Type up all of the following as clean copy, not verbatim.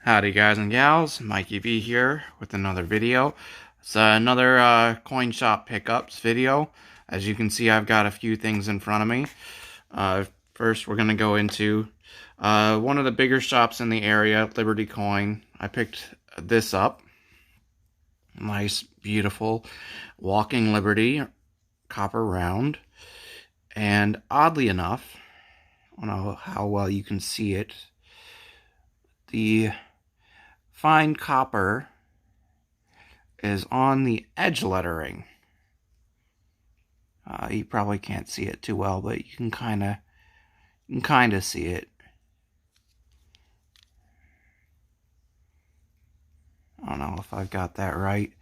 Howdy guys and gals, Mikey V here with another video. It's another coin shop pickups video. As you can see, I've got a few things in front of me. First we're going to go into one of the bigger shops in the area, Liberty Coin. I picked this up. Nice, beautiful Walking Liberty copper round. And oddly enough, I don't know how well you can see it, the fine copper is on the edge lettering. You probably can't see it too well, but you can kind of see it. I don't know if I've got that right.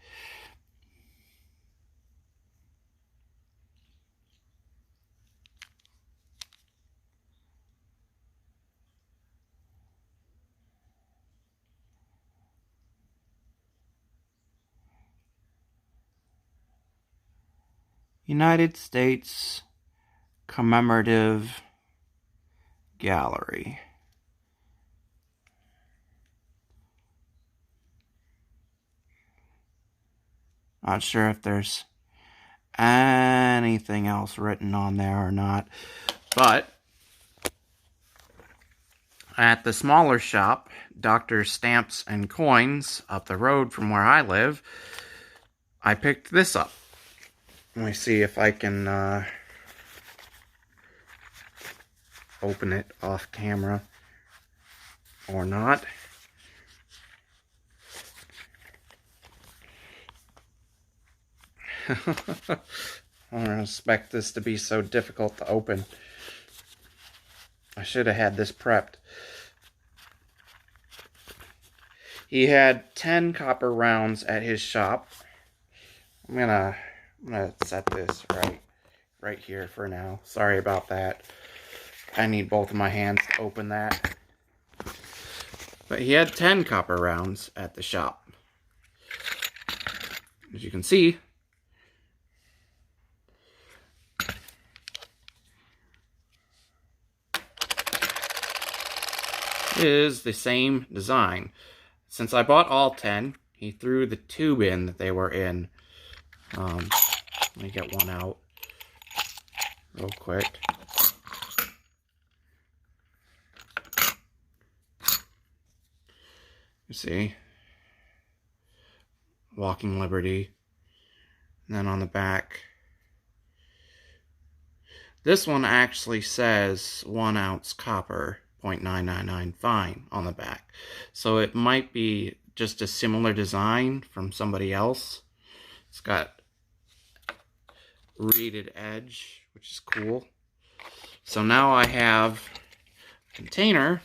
United States Commemorative Gallery. Not sure if there's anything else written on there or not, but at the smaller shop, Dr. Stamps and Coins, up the road from where I live, I picked this up. Let me see if I can open it off camera or not. I don't expect this to be so difficult to open. I should have had this prepped. He had 10 copper rounds at his shop. I'm gonna set this right here for now. Sorry about that. I need both of my hands to open that. But he had 10 copper rounds at the shop. As you can see, is the same design. Since I bought all 10, he threw the tube in that they were in. Let me get one out real quick. You see, Walking Liberty. And then on the back, this one actually says 1 ounce copper, 0.999 fine on the back. So it might be just a similar design from somebody else. It's got reeded edge, which is cool. So now I have a container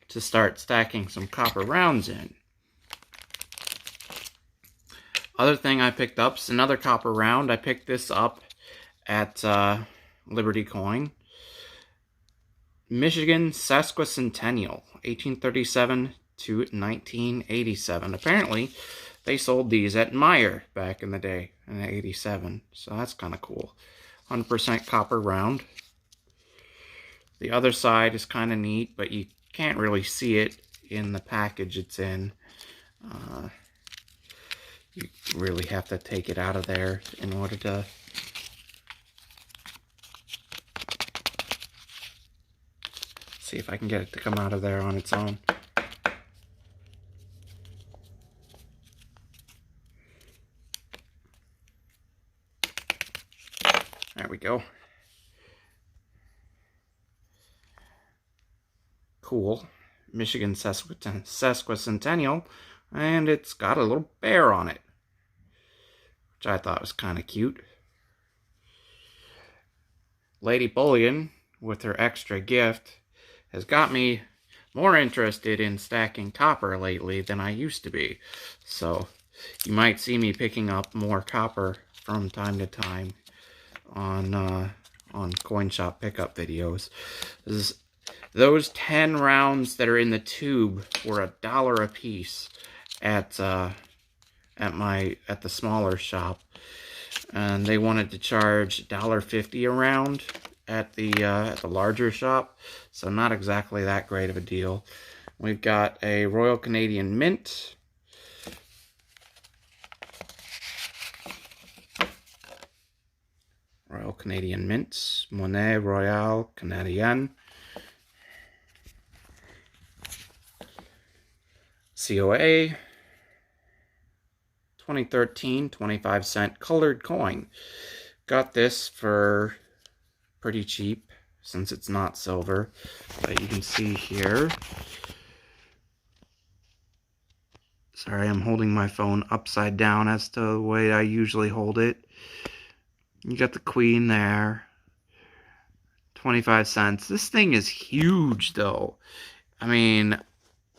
to start stacking some copper rounds in. Other thing I picked up is another copper round. I picked this up at Liberty Coin. Michigan Sesquicentennial, 1837 to 1987. Apparently, they sold these at Meijer back in the day, in 87. So that's kind of cool. 100% copper round. The other side is kind of neat, but you can't really see it in the package it's in. You really have to take it out of there in order to see if I can get it to come out of there on its own. There we go. Cool. Michigan Sesquicentennial. And it's got a little bear on it, which I thought was kind of cute. Lady Bullion, with her extra gift, has got me more interested in stacking copper lately than I used to be. So you might see me picking up more copper from time to time on coin shop pickup videos. Those 10 rounds that are in the tube were $1 a piece at the smaller shop, and they wanted to charge $1.50 a round at the larger shop, so not exactly that great of a deal. We've got a Royal Canadian Mint. Royal Canadian Mint. Monnaie Royale Canadienne. COA. 2013 25-cent colored coin. Got this for pretty cheap since it's not silver. But you can see here. Sorry, I'm holding my phone upside down as to the way I usually hold it. You got the queen there. 25 cents. This thing is huge, though. I mean,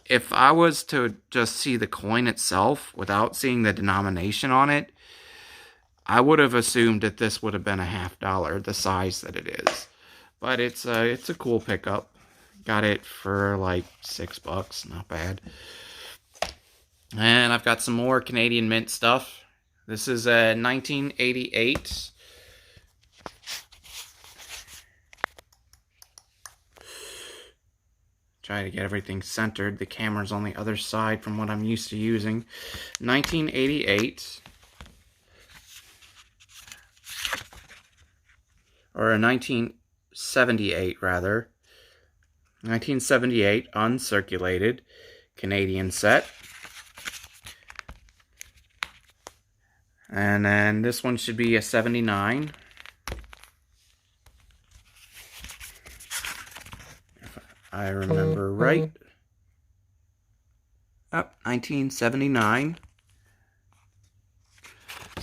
if I was to just see the coin itself without seeing the denomination on it, I would have assumed that this would have been a $50, the size that it is. But it's a cool pickup. Got it for like $6, not bad. And I've got some more Canadian Mint stuff. This is a 1988. Try to get everything centered. The camera's on the other side from what I'm used to using. 1988. Or a 1978, rather. 1978, uncirculated Canadian set. And then this one should be a 79. If I remember right. Oh, 1979.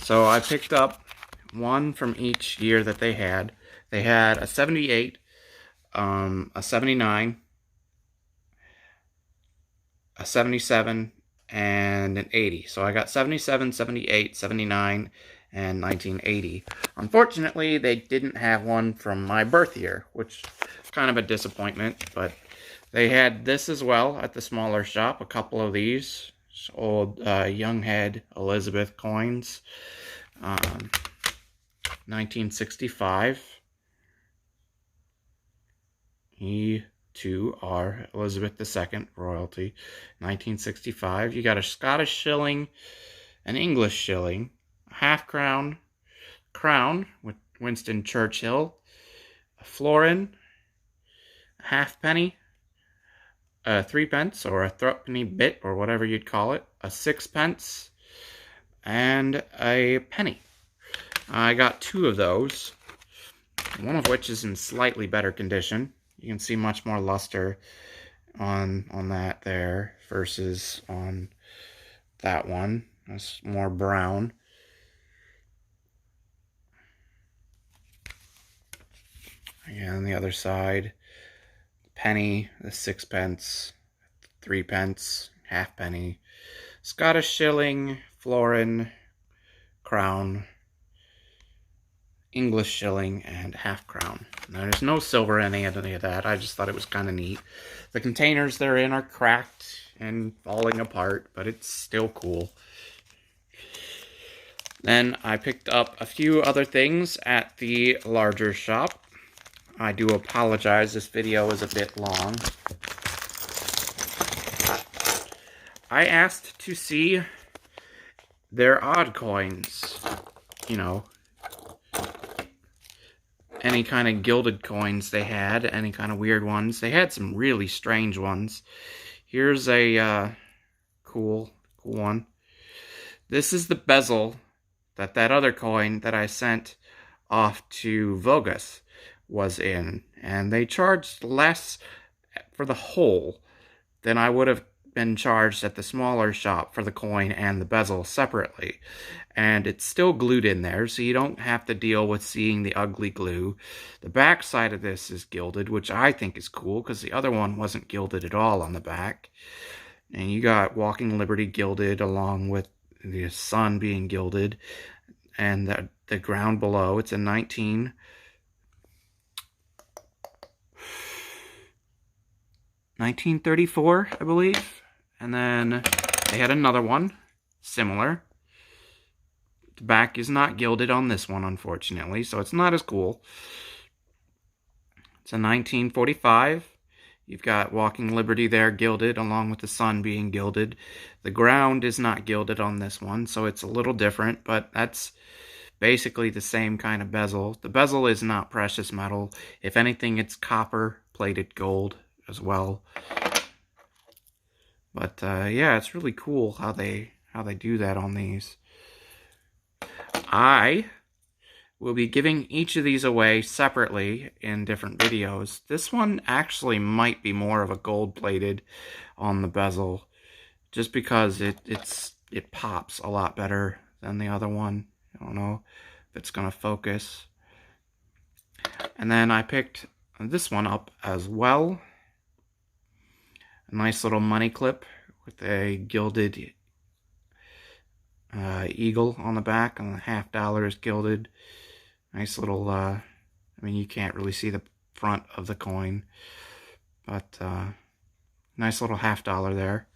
So I picked up one from each year that they had. They had a 78, a 79, a 77, and an 80. So I got 77, 78, 79, and 1980. Unfortunately, they didn't have one from my birth year, which is kind of a disappointment, but they had this as well at the smaller shop, a couple of these old Younghead Elizabeth coins. 1965. E2R Elizabeth II royalty. 1965. You got a Scottish shilling, an English shilling, a half-crown, crown with Winston Churchill, a florin, a halfpenny, a threepence or a threepenny bit or whatever you'd call it, a sixpence, and a penny. I got two of those, one of which is in slightly better condition. You can see much more luster on that there versus on that one. It's more brown. Again, on the other side, penny, the sixpence, threepence, halfpenny, Scottish shilling, florin, crown, English shilling, and half crown. Now, there's no silver in any of that. I just thought it was kind of neat. The containers they're in are cracked and falling apart, but it's still cool. Then I picked up a few other things at the larger shop. I do apologize, this video is a bit long. I asked to see their odd coins, you know, any kind of gilded coins they had, any kind of weird ones. They had some really strange ones. Here's a cool one. This is the bezel that other coin that I sent off to Vogus was in. And they charged less for the whole than I would have been charged at the smaller shop for the coin and the bezel separately. And it's still glued in there, so you don't have to deal with seeing the ugly glue. The back side of this is gilded, which I think is cool, because the other one wasn't gilded at all on the back. And you got Walking Liberty gilded, along with the sun being gilded. And the ground below, it's a 1934, I believe. And then they had another one, similar. The back is not gilded on this one, unfortunately, so it's not as cool. It's a 1945. You've got Walking Liberty there gilded, along with the sun being gilded. The ground is not gilded on this one, so it's a little different, but that's basically the same kind of bezel. The bezel is not precious metal. If anything, it's copper plated gold as well. But yeah, it's really cool how they do that on these. I will be giving each of these away separately in different videos. This one actually might be more of a gold-plated on the bezel, just because it pops a lot better than the other one. I don't know if it's going to focus. And then I picked this one up as well. A nice little money clip with a gilded eagle on the back, and the $50 is gilded. Nice little, I mean, you can't really see the front of the coin, but nice little $50 there.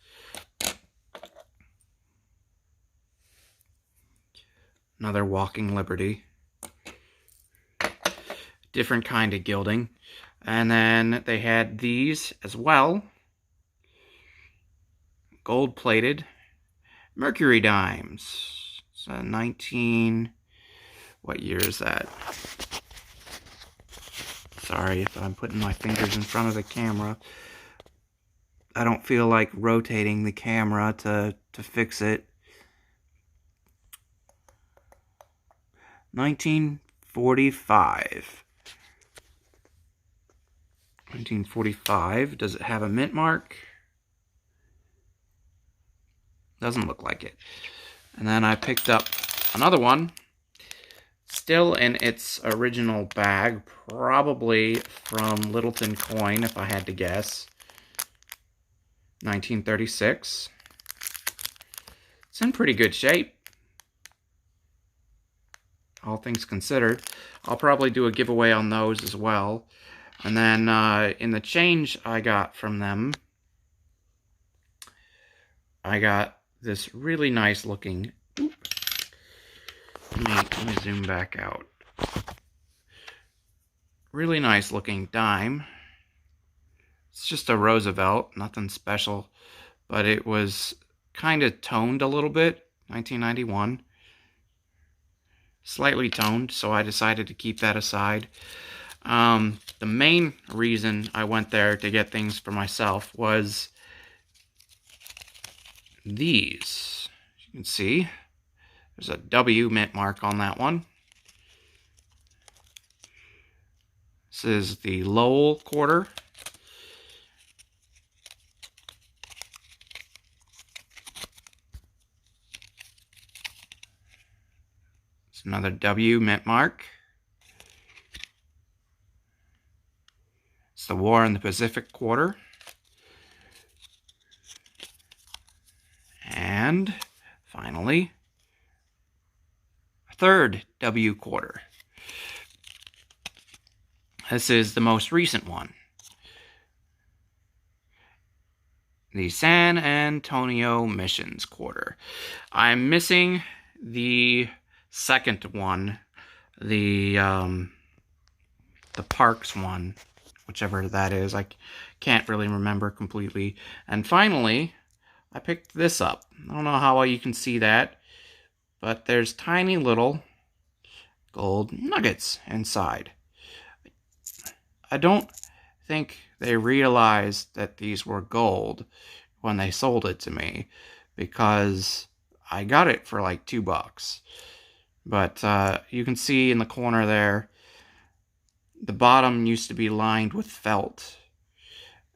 Another Walking Liberty. Different kind of gilding. And then they had these as well. Gold-plated Mercury dimes. It's a 19... What year is that? Sorry if I'm putting my fingers in front of the camera. I don't feel like rotating the camera to fix it. 1945. 1945. Does it have a mint mark? Doesn't look like it. And then I picked up another one. Still in its original bag, probably from Littleton Coin, if I had to guess. 1936. It's in pretty good shape, all things considered. I'll probably do a giveaway on those as well. And then in the change I got from them, I got this really nice looking... Let me zoom back out. Really nice looking dime. It's just a Roosevelt, nothing special, but it was kind of toned a little bit. 1991. Slightly toned, so I decided to keep that aside. The main reason I went there to get things for myself was these. As you can see, there's a W mint mark on that one. This is the Lowell quarter. It's another W mint mark. It's the War in the Pacific quarter. And finally, a third W quarter. This is the most recent one. The San Antonio Missions quarter. I'm missing the second one, the Parks one, whichever that is. I can't really remember completely. And finally, I picked this up. I don't know how well you can see that, but there's tiny little gold nuggets inside. I don't think they realized that these were gold when they sold it to me, because I got it for like $2. But you can see in the corner there, the bottom used to be lined with felt.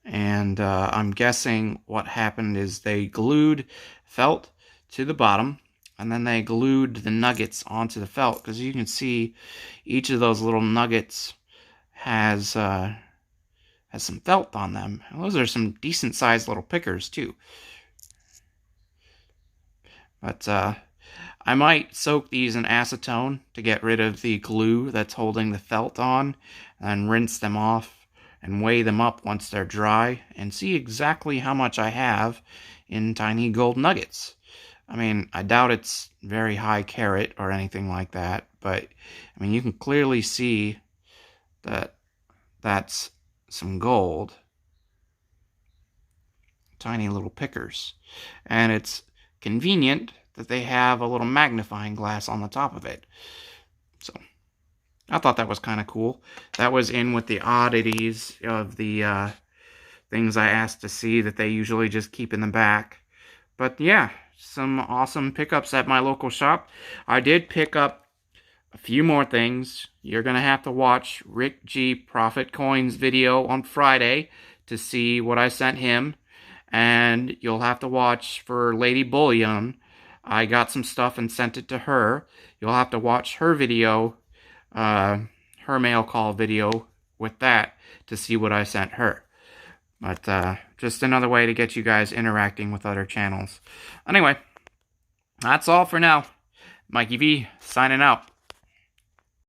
And I'm guessing what happened is they glued felt to the bottom, and then they glued the nuggets onto the felt, because you can see each of those little nuggets has some felt on them. And those are some decent sized little pickers too. But I might soak these in acetone to get rid of the glue that's holding the felt on, and rinse them off and weigh them up once they're dry and see exactly how much I have in tiny gold nuggets. I mean, I doubt it's very high carat or anything like that, but I mean, you can clearly see that that's some gold. tiny little pickers. And it's convenient that they have a little magnifying glass on the top of it. So I thought that was kind of cool. That was in with the oddities of the things I asked to see that they usually just keep in the back. But yeah, some awesome pickups at my local shop. I did pick up a few more things. You're going to have to watch Rick G. Profit Coins video on Friday to see what I sent him. And you'll have to watch for Lady Bullion. I got some stuff and sent it to her. You'll have to watch her video, her mail call video with that to see what I sent her. But just another way to get you guys interacting with other channels. Anyway, that's all for now. Mikey V, signing out.